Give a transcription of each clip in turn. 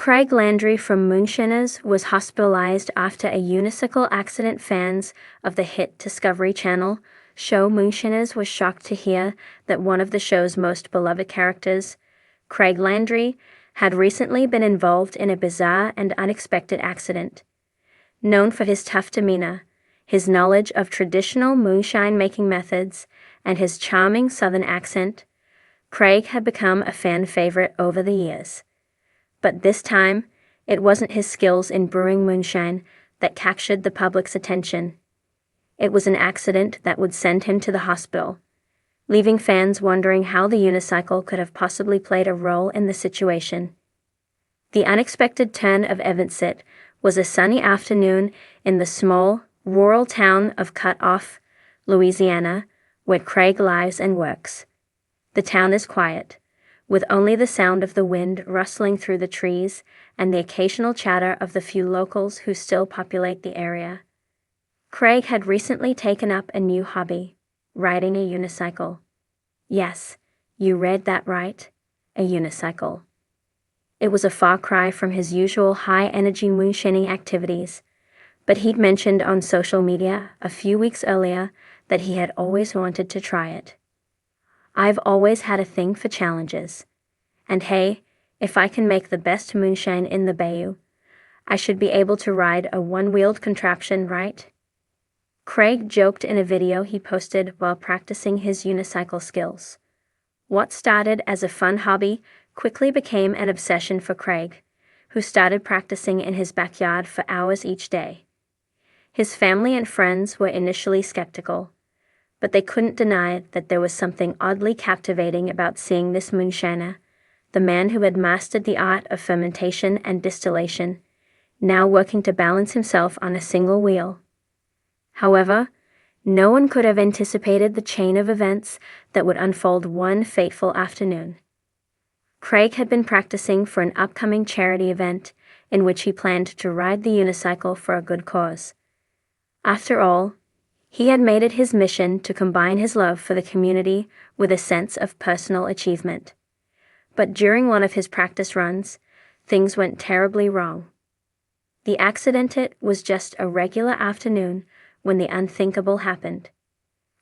Craig Landry from Moonshiners was hospitalized after a unicycle accident. Fans of the hit Discovery Channel show Moonshiners was shocked to hear that one of the show's most beloved characters, Craig Landry, had recently been involved in a bizarre and unexpected accident. Known for his tough demeanor, his knowledge of traditional moonshine-making methods, and his charming southern accent, Craig had become a fan favorite over the years. But this time, it wasn't his skills in brewing moonshine that captured the public's attention. It was an accident that would send him to the hospital, leaving fans wondering how the unicycle could have possibly played a role in the situation. The unexpected turn of events was a sunny afternoon in the small, rural town of Cut Off, Louisiana, where Craig lives and works. The town is quiet, with only the sound of the wind rustling through the trees and the occasional chatter of the few locals who still populate the area. Craig had recently taken up a new hobby, riding a unicycle. Yes, you read that right, a unicycle. It was a far cry from his usual high-energy moonshining activities, but he'd mentioned on social media a few weeks earlier that he had always wanted to try it. I've always had a thing for challenges. And hey, if I can make the best moonshine in the bayou, I should be able to ride a one-wheeled contraption, right? Craig joked in a video he posted while practicing his unicycle skills. What started as a fun hobby quickly became an obsession for Craig, who started practicing in his backyard for hours each day. His family and friends were initially skeptical, but they couldn't deny that there was something oddly captivating about seeing this moonshiner, the man who had mastered the art of fermentation and distillation, now working to balance himself on a single wheel. However, no one could have anticipated the chain of events that would unfold one fateful afternoon. Craig had been practicing for an upcoming charity event in which he planned to ride the unicycle for a good cause. After all, he had made it his mission to combine his love for the community with a sense of personal achievement. But during one of his practice runs, things went terribly wrong. The accident was just a regular afternoon when the unthinkable happened.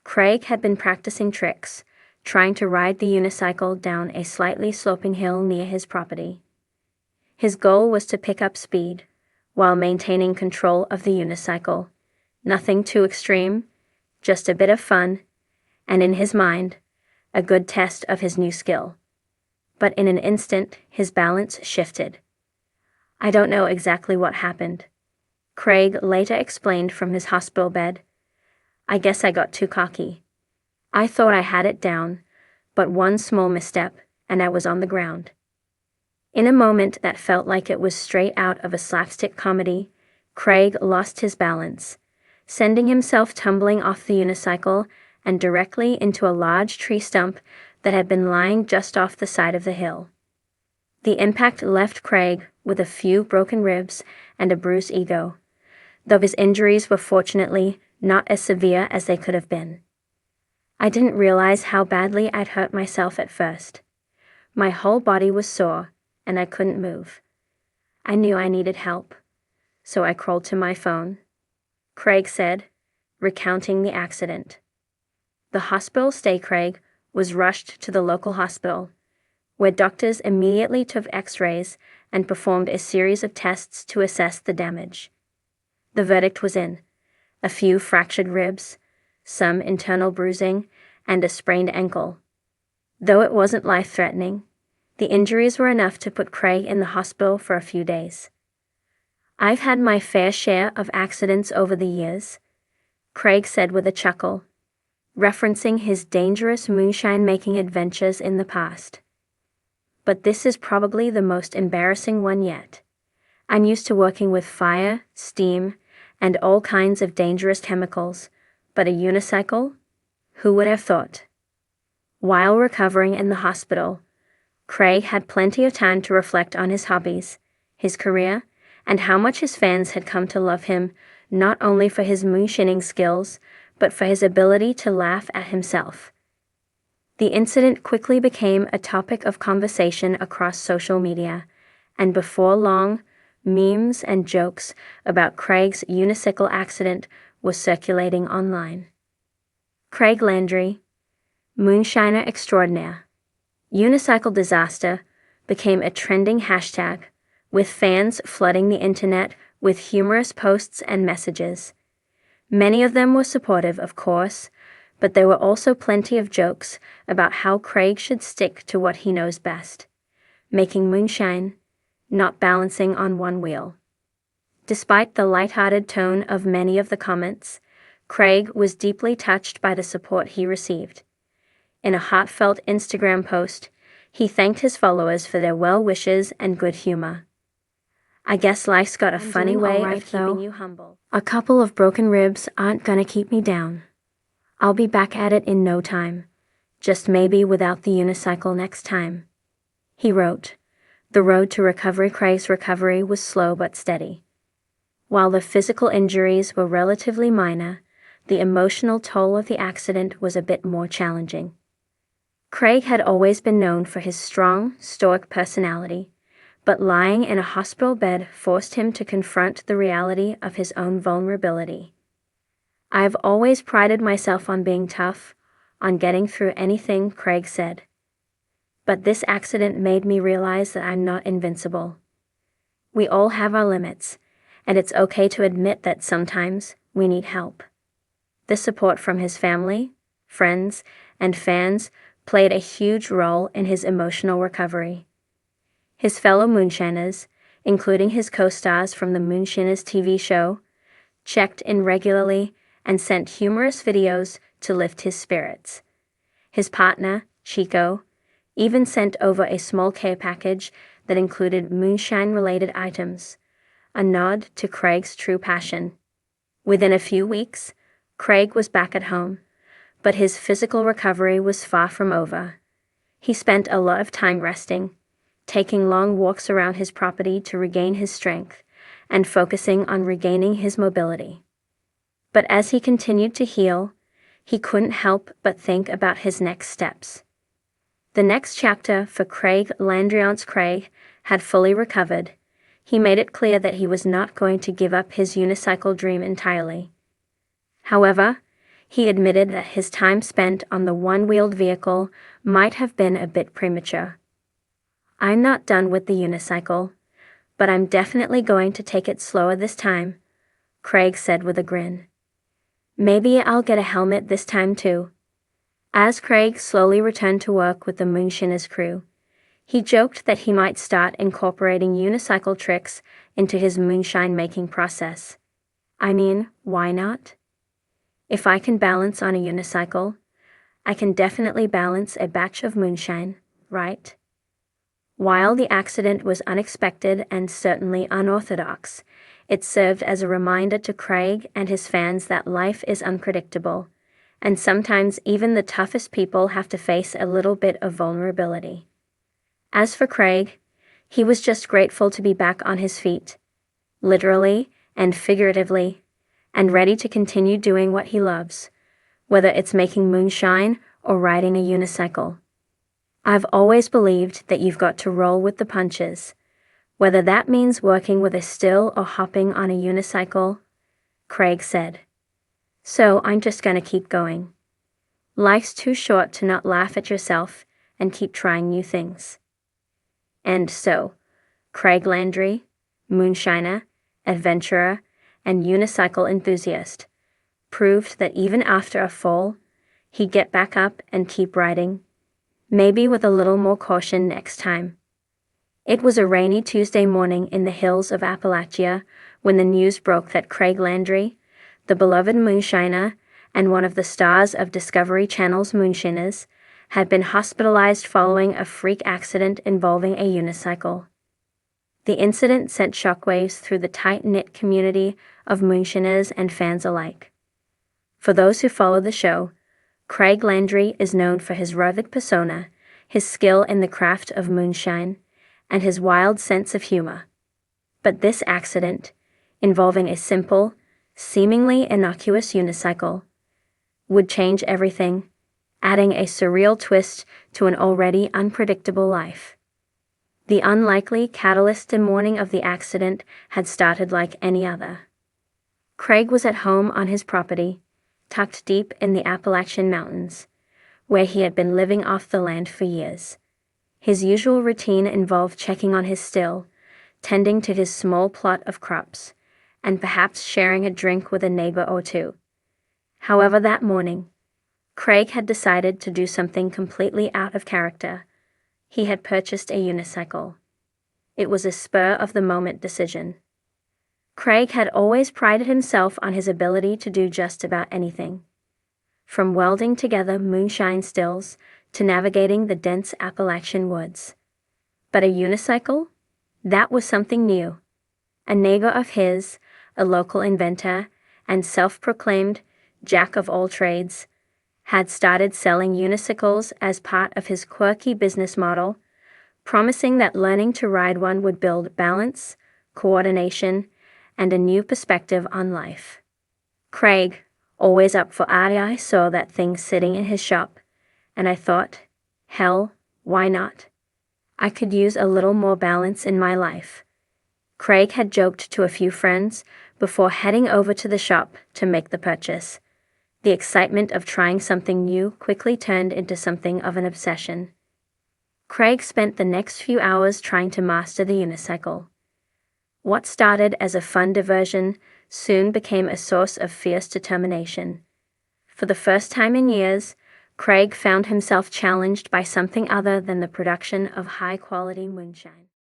Craig had been practicing tricks, trying to ride the unicycle down a slightly sloping hill near his property. His goal was to pick up speed, while maintaining control of the unicycle. Nothing too extreme, just a bit of fun, and in his mind, a good test of his new skill. But in an instant, his balance shifted. I don't know exactly what happened. Craig later explained from his hospital bed. I guess I got too cocky. I thought I had it down, but one small misstep, and I was on the ground. In a moment that felt like it was straight out of a slapstick comedy, Craig lost his balance, sending himself tumbling off the unicycle and directly into a large tree stump that had been lying just off the side of the hill. The impact left Craig with a few broken ribs and a bruised ego, though his injuries were fortunately not as severe as they could have been. I didn't realize how badly I'd hurt myself at first. My whole body was sore, and I couldn't move. I knew I needed help, so I crawled to my phone, Craig said, recounting the accident. The hospital stay Craig was rushed to the local hospital, where doctors immediately took x-rays and performed a series of tests to assess the damage. The verdict was in: a few fractured ribs, some internal bruising, and a sprained ankle. Though it wasn't life-threatening, the injuries were enough to put Craig in the hospital for a few days. I've had my fair share of accidents over the years, Craig said with a chuckle, referencing his dangerous moonshine-making adventures in the past. But this is probably the most embarrassing one yet. I'm used to working with fire, steam, and all kinds of dangerous chemicals, but a unicycle? Who would have thought? While recovering in the hospital, Craig had plenty of time to reflect on his hobbies, his career, and how much his fans had come to love him, not only for his moonshining skills, but for his ability to laugh at himself. The incident quickly became a topic of conversation across social media, and before long, memes and jokes about Craig's unicycle accident were circulating online. Craig Landry, Moonshiner extraordinaire. Unicycle disaster became a trending hashtag, with fans flooding the internet with humorous posts and messages. Many of them were supportive, of course, but there were also plenty of jokes about how Craig should stick to what he knows best, making moonshine, not balancing on one wheel. Despite the lighthearted tone of many of the comments, Craig was deeply touched by the support he received. In a heartfelt Instagram post, he thanked his followers for their well wishes and good humor. "I guess life's got a funny way of keeping you humble. A couple of broken ribs aren't gonna keep me down. I'll be back at it in no time, just maybe without the unicycle next time," he wrote. The road to recovery. Craig's recovery was slow but steady. While the physical injuries were relatively minor, the emotional toll of the accident was a bit more challenging. Craig had always been known for his strong, stoic personality, but lying in a hospital bed forced him to confront the reality of his own vulnerability. "I've always prided myself on being tough, on getting through anything," Craig said. "But this accident made me realize that I'm not invincible. We all have our limits, and it's okay to admit that sometimes we need help." The support from his family, friends, and fans played a huge role in his emotional recovery. His fellow Moonshiners, including his co-stars from the Moonshiners TV show, checked in regularly and sent humorous videos to lift his spirits. His partner, Chico, even sent over a small care package that included moonshine-related items, a nod to Craig's true passion. Within a few weeks, Craig was back at home, but his physical recovery was far from over. He spent a lot of time resting, taking long walks around his property to regain his strength, and focusing on regaining his mobility. But as he continued to heal, he couldn't help but think about his next steps. The next chapter for Craig Landry. Once Craig had fully recovered, he made it clear that he was not going to give up his unicycle dream entirely. However, he admitted that his time spent on the one-wheeled vehicle might have been a bit premature. "I'm not done with the unicycle, but I'm definitely going to take it slower this time," Craig said with a grin. "Maybe I'll get a helmet this time too." As Craig slowly returned to work with the Moonshiners crew, he joked that he might start incorporating unicycle tricks into his moonshine-making process. "I mean, why not? If I can balance on a unicycle, I can definitely balance a batch of moonshine, right?" While the accident was unexpected and certainly unorthodox, it served as a reminder to Craig and his fans that life is unpredictable, and sometimes even the toughest people have to face a little bit of vulnerability. As for Craig, he was just grateful to be back on his feet, literally and figuratively, and ready to continue doing what he loves, whether it's making moonshine or riding a unicycle. "I've always believed that you've got to roll with the punches, whether that means working with a still or hopping on a unicycle," Craig said. "So I'm just gonna keep going. Life's too short to not laugh at yourself and keep trying new things." And so, Craig Landry, moonshiner, adventurer, and unicycle enthusiast, proved that even after a fall, he'd get back up and keep riding, maybe with a little more caution next time. It was a rainy Tuesday morning in the hills of Appalachia when the news broke that Craig Landry, the beloved moonshiner and one of the stars of Discovery Channel's Moonshiners, had been hospitalized following a freak accident involving a unicycle. The incident sent shockwaves through the tight-knit community of Moonshiners and fans alike. For those who follow the show, Craig Landry is known for his rugged persona, his skill in the craft of moonshine, and his wild sense of humor. But this accident, involving a simple, seemingly innocuous unicycle, would change everything, adding a surreal twist to an already unpredictable life. The unlikely catalyst the morning of the accident had started like any other. Craig was at home on his property, tucked deep in the Appalachian Mountains, where he had been living off the land for years. His usual routine involved checking on his still, tending to his small plot of crops, and perhaps sharing a drink with a neighbor or two. However, that morning, Craig had decided to do something completely out of character. He had purchased a unicycle. It was a spur-of-the-moment decision. Craig had always prided himself on his ability to do just about anything, from welding together moonshine stills to navigating the dense Appalachian woods. But a unicycle? That was something new. A neighbor of his, a local inventor and self-proclaimed jack of all trades, had started selling unicycles as part of his quirky business model, promising that learning to ride one would build balance, coordination, and a new perspective on life. Craig, always up for I saw that thing sitting in his shop, and I thought, hell, why not? I could use a little more balance in my life. Craig had joked to a few friends before heading over to the shop to make the purchase. The excitement of trying something new quickly turned into something of an obsession. Craig spent the next few hours trying to master the unicycle. What started as a fun diversion soon became a source of fierce determination. For the first time in years, Craig found himself challenged by something other than the production of high-quality moonshine.